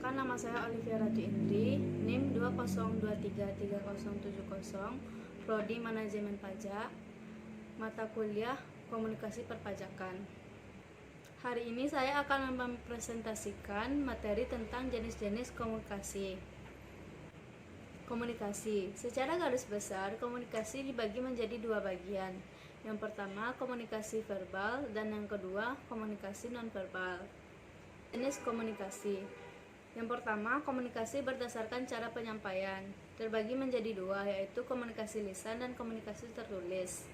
Perkenalkan, nama saya Olivia Ratu Indri, NIM 202337070, Prodi Manajemen Pajak, mata kuliah Komunikasi Perpajakan. Hari ini saya akan mempresentasikan materi tentang jenis-jenis komunikasi. Komunikasi, secara garis besar, komunikasi dibagi menjadi dua bagian. Yang pertama, komunikasi verbal, dan yang kedua, komunikasi nonverbal. Jenis komunikasi. Yang pertama, komunikasi berdasarkan cara penyampaian. Terbagi menjadi dua, yaitu komunikasi lisan dan komunikasi tertulis.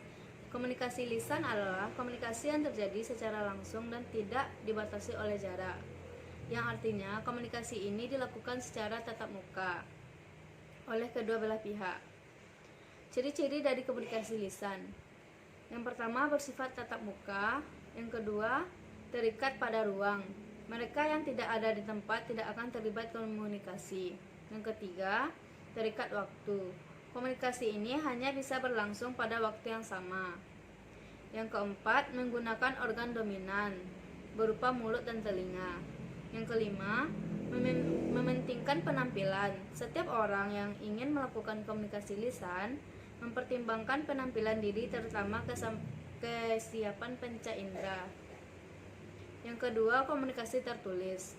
Komunikasi lisan adalah komunikasi yang terjadi secara langsung dan tidak dibatasi oleh jarak. Yang artinya, komunikasi ini dilakukan secara tatap muka oleh kedua belah pihak. Ciri-ciri dari komunikasi lisan. Yang pertama, bersifat tatap muka. Yang kedua, terikat pada ruang. Mereka yang tidak ada di tempat tidak akan terlibat komunikasi. Yang ketiga, terikat waktu. Komunikasi ini hanya bisa berlangsung pada waktu yang sama. Yang keempat, menggunakan organ dominan berupa mulut dan telinga. Yang kelima, mementingkan penampilan. Setiap orang yang ingin melakukan komunikasi lisan mempertimbangkan penampilan diri, terutama kesiapan panca indera. Yang kedua, komunikasi tertulis.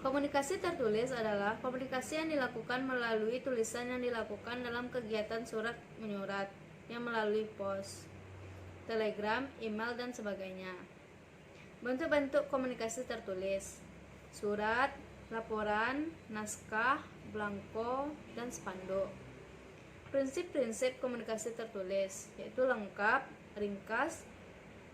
Komunikasi tertulis adalah komunikasi yang dilakukan melalui tulisan yang dilakukan dalam kegiatan surat menyurat yang melalui pos, telegram, email, dan sebagainya. Bentuk-bentuk komunikasi tertulis: surat, laporan, naskah, belangko, dan spanduk. Prinsip-prinsip komunikasi tertulis yaitu lengkap, ringkas,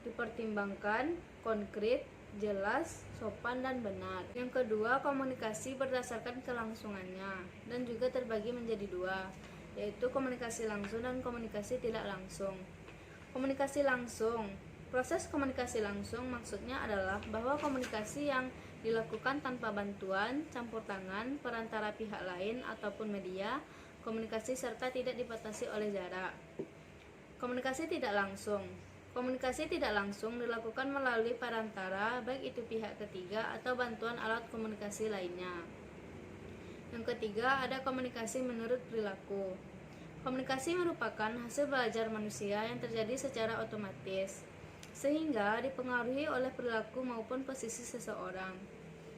dipertimbangkan, konkret, jelas, sopan, dan benar. Yang kedua, komunikasi berdasarkan kelangsungannya dan juga terbagi menjadi dua, yaitu komunikasi langsung dan komunikasi tidak langsung. Komunikasi langsung. Proses komunikasi langsung maksudnya adalah bahwa komunikasi yang dilakukan tanpa bantuan, campur tangan, perantara pihak lain ataupun media komunikasi serta tidak dibatasi oleh jarak. Komunikasi tidak langsung. Komunikasi tidak langsung dilakukan melalui perantara, baik itu pihak ketiga atau bantuan alat komunikasi lainnya. Yang ketiga, ada komunikasi menurut perilaku. Komunikasi merupakan hasil belajar manusia yang terjadi secara otomatis, sehingga dipengaruhi oleh perilaku maupun posisi seseorang.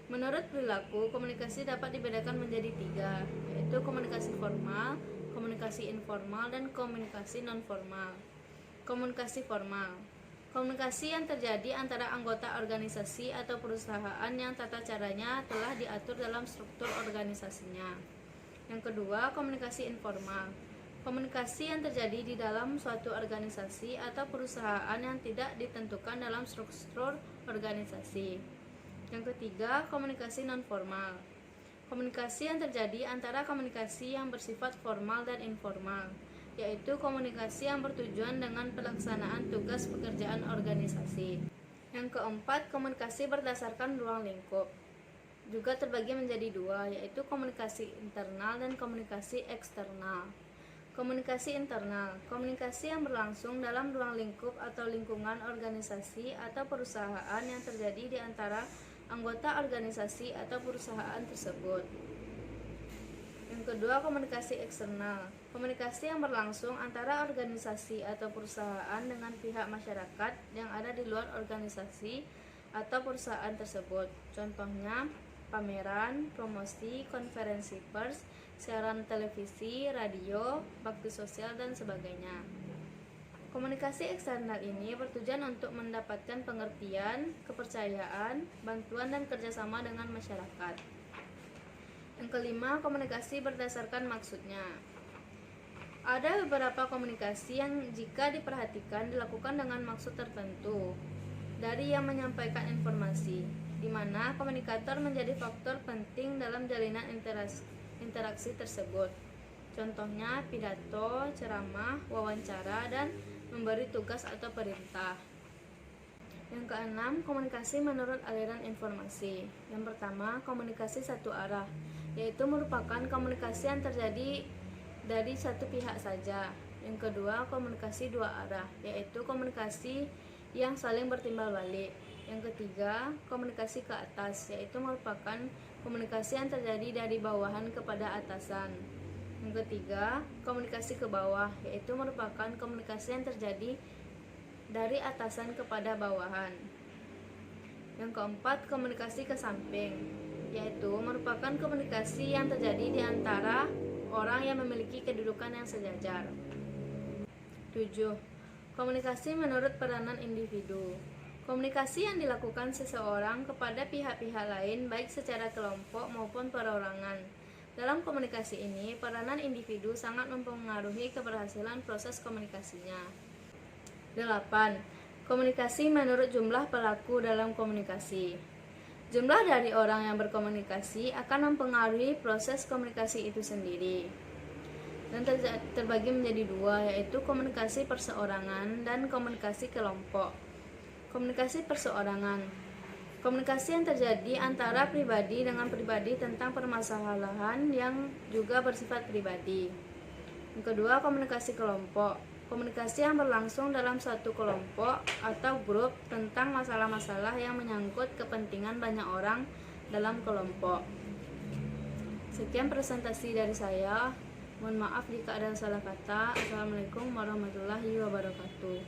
Menurut perilaku, komunikasi dapat dibedakan menjadi tiga, yaitu komunikasi formal, komunikasi informal, dan komunikasi nonformal. Komunikasi formal. Komunikasi yang terjadi antara anggota organisasi atau perusahaan yang tata caranya telah diatur dalam struktur organisasinya. Yang kedua, komunikasi informal. Komunikasi yang terjadi di dalam suatu organisasi atau perusahaan yang tidak ditentukan dalam struktur organisasi. Yang ketiga, komunikasi nonformal. Komunikasi yang terjadi antara komunikasi yang bersifat formal dan informal, yaitu komunikasi yang bertujuan dengan pelaksanaan tugas pekerjaan organisasi. Yang keempat, komunikasi berdasarkan ruang lingkup. Juga terbagi menjadi dua, yaitu komunikasi internal dan komunikasi eksternal. Komunikasi internal, komunikasi yang berlangsung dalam ruang lingkup atau lingkungan organisasi atau perusahaan yang terjadi di antara anggota organisasi atau perusahaan tersebut. Yang kedua, komunikasi eksternal. Komunikasi yang berlangsung antara organisasi atau perusahaan dengan pihak masyarakat yang ada di luar organisasi atau perusahaan tersebut. Contohnya, pameran, promosi, konferensi pers, siaran televisi, radio, bakti sosial, dan sebagainya. Komunikasi eksternal ini bertujuan untuk mendapatkan pengertian, kepercayaan, bantuan, dan kerjasama dengan masyarakat. Yang kelima, komunikasi berdasarkan maksudnya. Ada beberapa komunikasi yang jika diperhatikan dilakukan dengan maksud tertentu dari yang menyampaikan informasi, di mana komunikator menjadi faktor penting dalam jalinan interaksi tersebut. Contohnya pidato, ceramah, wawancara, dan memberi tugas atau perintah. Yang keenam, komunikasi menurut aliran informasi. Yang pertama, komunikasi satu arah, yaitu merupakan komunikasi yang terjadi dari satu pihak saja. Yang kedua, komunikasi dua arah, yaitu komunikasi yang saling bertimbal balik. Yang ketiga, komunikasi ke atas, yaitu merupakan komunikasi yang terjadi dari bawahan kepada atasan. Yang ketiga, komunikasi ke bawah, yaitu merupakan komunikasi yang terjadi dari atasan kepada bawahan. Yang keempat, komunikasi ke samping, yaitu merupakan komunikasi yang terjadi di antara orang yang memiliki kedudukan yang sejajar. 7. Komunikasi menurut peranan individu. Komunikasi yang dilakukan seseorang kepada pihak-pihak lain baik secara kelompok maupun perorangan. Dalam komunikasi ini, peranan individu sangat mempengaruhi keberhasilan proses komunikasinya. 8. Komunikasi menurut jumlah pelaku dalam komunikasi. Jumlah dari orang yang berkomunikasi akan mempengaruhi proses komunikasi itu sendiri. Dan terbagi menjadi dua, yaitu komunikasi perseorangan dan komunikasi kelompok. Komunikasi perseorangan. Komunikasi yang terjadi antara pribadi dengan pribadi tentang permasalahan yang juga bersifat pribadi. Yang kedua, komunikasi kelompok. Komunikasi yang berlangsung dalam satu kelompok atau grup tentang masalah-masalah yang menyangkut kepentingan banyak orang dalam kelompok. Sekian presentasi dari saya. Mohon maaf jika ada salah kata. Assalamualaikum warahmatullahi wabarakatuh.